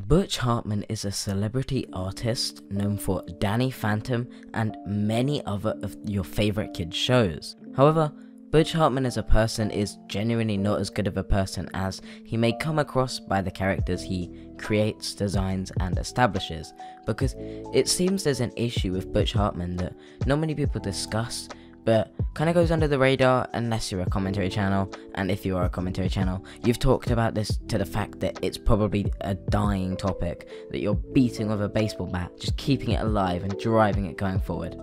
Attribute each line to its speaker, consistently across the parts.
Speaker 1: Butch Hartman is a celebrity artist known for Danny Phantom and many other of your favorite kids shows. However, Butch Hartman as a person is genuinely not as good of a person as he may come across by the characters he creates, designs and establishes, because it seems there's an issue with Butch Hartman that not many people discuss, but kind of goes under the radar unless you're a commentary channel, and if you are a commentary channel, you've talked about this to the fact that it's probably a dying topic that you're beating with a baseball bat, just keeping it alive and driving it going forward.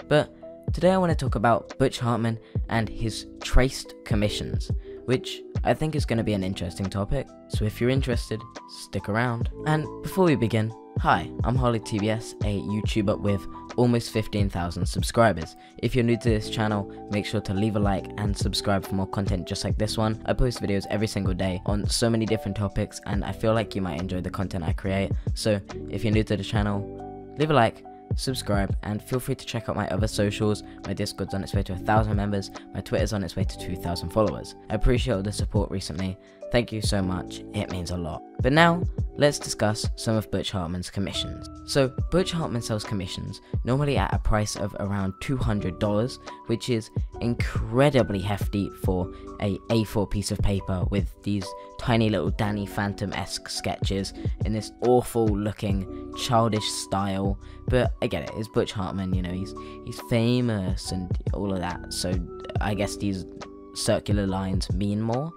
Speaker 1: But today I want to talk about Butch Hartman and his traced commissions, which I think is going to be an interesting topic, so if you're interested, stick around. And before we begin, hi, I'm HarleyTBS, a YouTuber with almost 15,000 subscribers. If you're new to this channel, make sure to leave a like and subscribe for more content just like this one. I post videos every single day on so many different topics, and I feel like you might enjoy the content I create. So if you're new to the channel, leave a like, subscribe, and feel free to check out my other socials. My Discord's on its way to 1,000 members, my Twitter's on its way to 2,000 followers. I appreciate all the support recently. Thank you so much, it means a lot. But now, let's discuss some of Butch Hartman's commissions. So, Butch Hartman sells commissions normally at a price of around $200, which is incredibly hefty for a A4 piece of paper with these tiny little Danny Phantom-esque sketches in this awful looking childish style. But I get it, it's Butch Hartman, you know, he's famous and all of that, so I guess these circular lines mean more.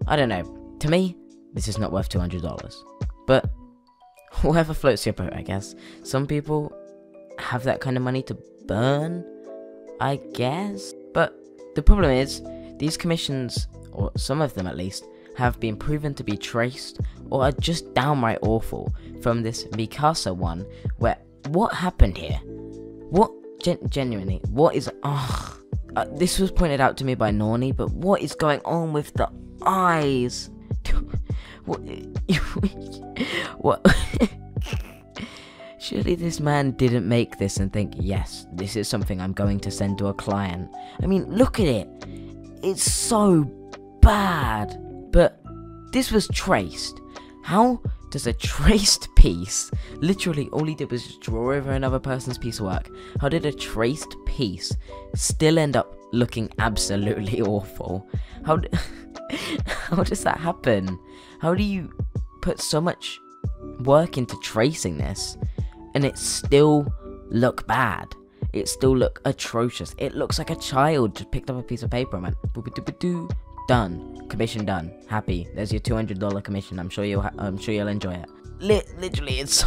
Speaker 1: I don't know, to me, this is not worth $200, but whoever floats your boat, I guess. Some people have that kind of money to burn, I guess, but the problem is, these commissions, or some of them at least, have been proven to be traced, or are just downright awful, from this Mikasa one, where, what happened here? What, genuinely, what is, this was pointed out to me by Nornie, but what is going on with the eyes? What? Surely this man didn't make this and think, yes, this is something I'm going to send to a client. I mean, look at it. It's so bad. But this was traced. How does a traced piece, literally all he did was just draw over another person's piece of work, how did a traced piece still end up looking absolutely awful? How does that happen? How do you put so much work into tracing this and it still look bad? It still look atrocious. It looks like a child just picked up a piece of paper and went boop-a-doop-a-doo. Done. Commission done. Happy. There's your $200 commission. I'm sure you'll enjoy it. Literally, it's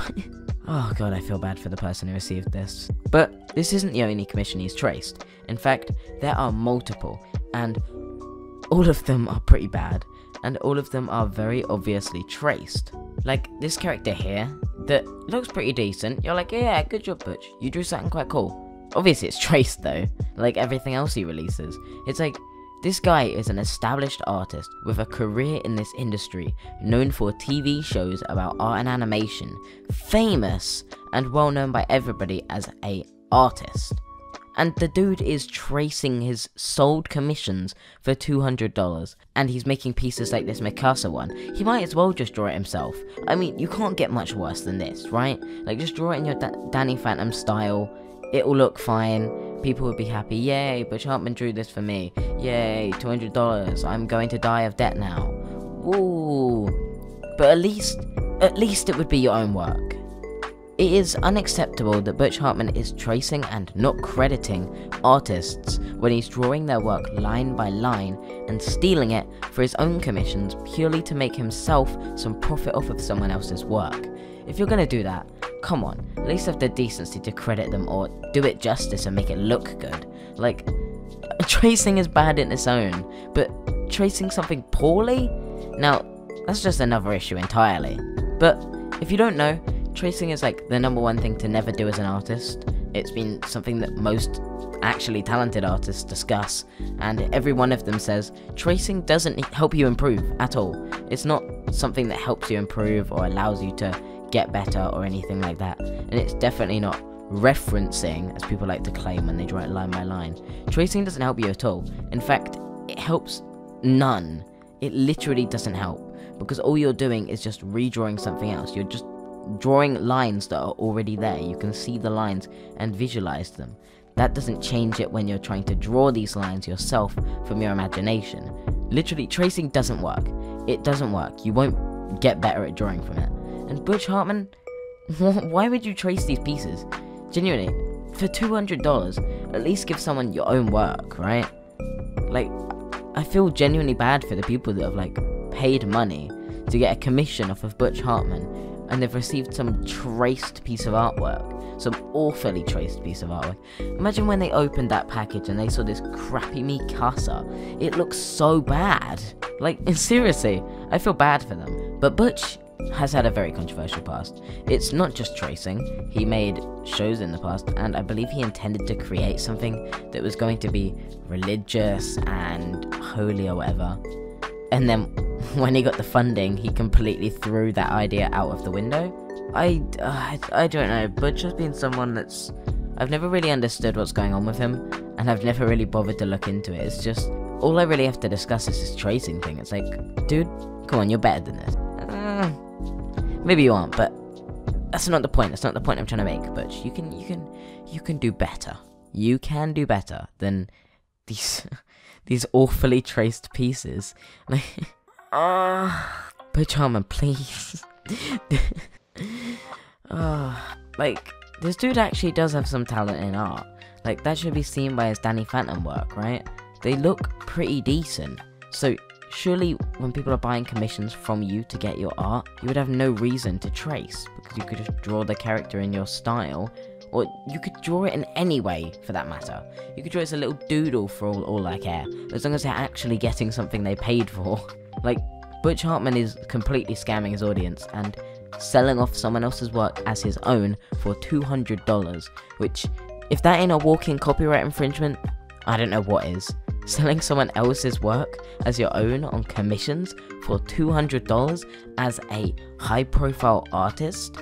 Speaker 1: oh god, I feel bad for the person who received this. But this isn't the only commission he's traced. In fact, there are multiple, and all of them are pretty bad, and all of them are very obviously traced. Like this character here, that looks pretty decent. You're like, yeah, good job, Butch. You drew something quite cool. Obviously it's traced though, like everything else he releases. It's like, this guy is an established artist with a career in this industry, known for TV shows about art and animation, famous and well known by everybody as a artist. And the dude is tracing his sold commissions for $200, and he's making pieces like this Mikasa one. He might as well just draw it himself. I mean, you can't get much worse than this, right? Like, just draw it in your Danny Phantom style, it'll look fine. People would be happy. Yay, Butch Hartman drew this for me. Yay, $200. I'm going to die of debt now. Ooh. But at least it would be your own work. It is unacceptable that Butch Hartman is tracing and not crediting artists when he's drawing their work line by line and stealing it for his own commissions purely to make himself some profit off of someone else's work. If you're gonna do that, come on, at least have the decency to credit them or do it justice and make it look good. Like, tracing is bad in its own, but tracing something poorly? Now, that's just another issue entirely. But if you don't know, tracing is like the #1 thing to never do as an artist. It's been something that most actually talented artists discuss, and every one of them says tracing doesn't help you improve at all. It's not something that helps you improve or allows you to get better or anything like that, and it's definitely not referencing, as people like to claim when they draw it line by line. Tracing doesn't help you at all. In fact, it helps none. It literally doesn't help. because all you're doing is just redrawing something else. You're just drawing lines that are already there. You can see the lines and visualize them. That doesn't change it when you're trying to draw these lines yourself from your imagination. Literally, tracing doesn't work. It doesn't work. You won't get better at drawing from it. And Butch Hartman, why would you trace these pieces? Genuinely, for $200, at least give someone your own work, right? Like, I feel genuinely bad for the people that have, like, paid money to get a commission off of Butch Hartman, and they've received some traced piece of artwork. Some awfully traced piece of artwork. Imagine when they opened that package and they saw this crappy Mikasa. It looks so bad. Like, seriously, I feel bad for them. But Butch has had a very controversial past. It's not just tracing. He made shows in the past, and I believe he intended to create something that was going to be religious and holy or whatever. And then when he got the funding, he completely threw that idea out of the window. I don't know. Butch has been someone that's... I've never really understood what's going on with him, and I've never really bothered to look into it. It's just, all I really have to discuss is this tracing thing. It's like, dude, come on, you're better than this. Maybe you aren't, but that's not the point. That's not the point I'm trying to make. Butch, you can do better. You can do better than these awfully traced pieces. Like, Butch Hartman, please. Like, this dude actually does have some talent in art. Like, that should be seen by his Danny Phantom work, right? They look pretty decent. So, surely when people are buying commissions from you to get your art, you would have no reason to trace, because you could just draw the character in your style, or you could draw it in any way, for that matter. You could draw it as a little doodle for all I care, as long as they're actually getting something they paid for. Like, Butch Hartman is completely scamming his audience, and selling off someone else's work as his own for $200, which, if that ain't a walking copyright infringement, I don't know what is. Selling someone else's work as your own on commissions for $200 as a high-profile artist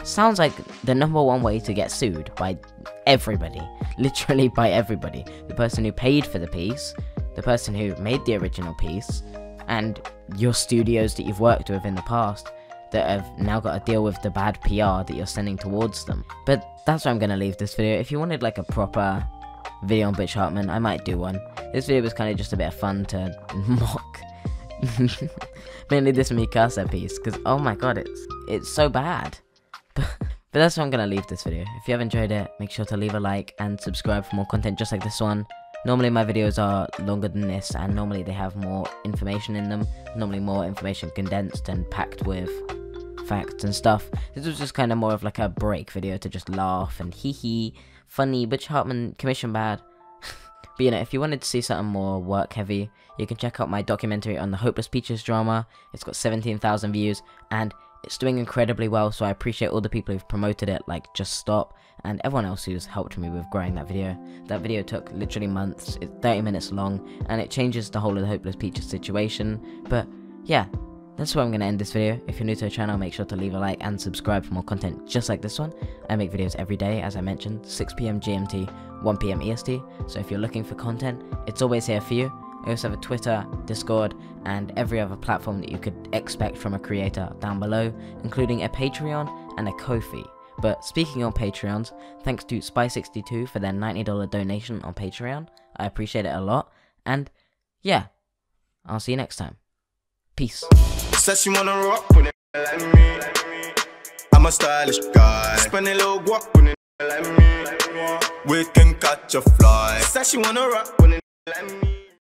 Speaker 1: sounds like the #1 way to get sued by everybody. Literally by everybody. The person who paid for the piece, the person who made the original piece, and your studios that you've worked with in the past that have now got to deal with the bad PR that you're sending towards them. But that's where I'm going to leave this video. If you wanted like a proper video on Butch Hartman, I might do one. This video was kind of just a bit of fun to mock mainly this Mikasa piece, because oh my god, it's so bad. But that's where I'm going to leave this video. If you have enjoyed it, make sure to leave a like and subscribe for more content just like this one. Normally my videos are longer than this, and normally they have more information in them. Normally more information condensed and packed with facts and stuff. This was just kind of more of like a break video to just laugh and hee funny. Butch Hartman commission bad. But you know, if you wanted to see something more work heavy, you can check out my documentary on the Hopeless Peaches drama. It's got 17,000 views and it's doing incredibly well, so I appreciate all the people who've promoted it, like Just Stop, and everyone else who's helped me with growing that video. That video took literally months. It's 30 minutes long, and it changes the whole of the Hopeless Peaches situation. But yeah, that's where I'm going to end this video. If you're new to the channel, make sure to leave a like and subscribe for more content just like this one. I make videos every day, as I mentioned, 6 PM GMT, 1 PM EST, so if you're looking for content, it's always here for you. I also have a Twitter, Discord, and every other platform that you could expect from a creator down below, including a Patreon and a Ko-fi. But speaking on Patreons, thanks to Spy62 for their $90 donation on Patreon. I appreciate it a lot, and yeah, I'll see you next time. Peace.
Speaker 2: Says she wanna rock with it like me. I'm a stylish guy. Spend a little guap with it like me. We can catch a fly. Says she wanna rock with it like me.